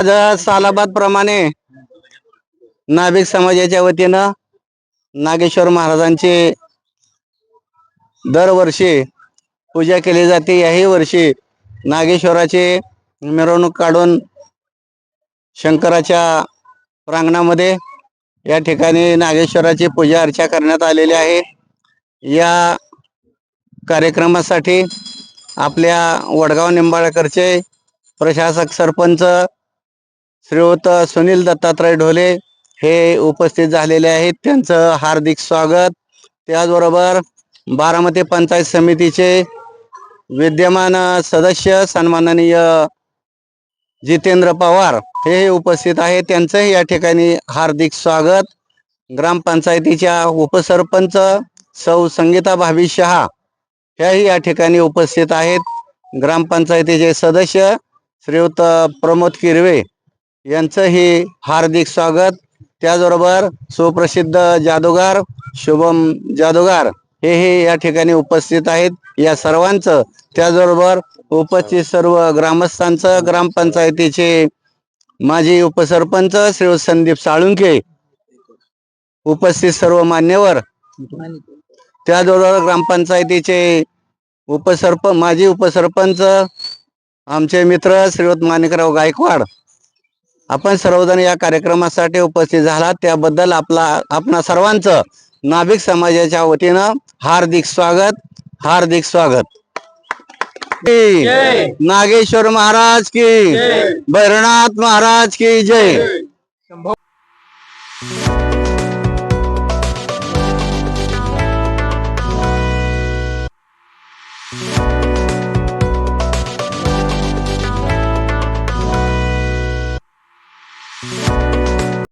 सालाबाद प्रमाणे नाभिक समाजाच्या वतीनं नागेश्वर महाराजांची दरवर्षी पूजा केली जाते। याही वर्षी नागेश्वराची मिरवणूक काढून शंकराच्या प्रांगणामध्ये या ठिकाणी नागेश्वराची पूजा अर्चा करण्यात आलेली आहे। या कार्यक्रमासाठी आपल्या वडगाव निंबाळकरचे प्रशासक सरपंच श्रीयुत सुनील दत्तात्रय ढोले हे उपस्थित झालेले आहेत। त्यांचं हार्दिक स्वागत। त्याचबरोबर बारामती पंचायत समितीचे विद्यमान सदस्य सन्माननीय जितेंद्र पवार हे उपस्थित आहेत। त्यांचंही या ठिकाणी हार्दिक स्वागत। ग्रामपंचायतीच्या उपसरपंच सौ संगीता भाभी शहा ह्याही या ठिकाणी उपस्थित आहेत। ग्रामपंचायतीचे सदस्य श्रीयुत प्रमोद किरवे यांचंही हार्दिक स्वागत। त्याचबरोबर सुप्रसिद्ध जादूगार शुभम जादूगार हेही या ठिकाणी उपस्थित आहेत। या सर्वांचं त्याचबरोबर उपस्थित सर्व ग्रामस्थांचं, ग्रामपंचायतीचे माजी उपसरपंच श्री संदीप साळुंके, उपस्थित सर्व मान्यवर, त्याचबरोबर ग्रामपंचायतीचे माजी उपसरपंच आमचे मित्र श्रीयुत माणिकराव गायकवाड, आपण सर्वजण या कार्यक्रमासाठी उपस्थित झालात त्याबद्दल आपणा सर्वांचं नाभिक समाजाच्या वतीनं हार्दिक स्वागत, हार्दिक स्वागत। नागेश्वर महाराज की, भैरवनाथ महाराज की जय।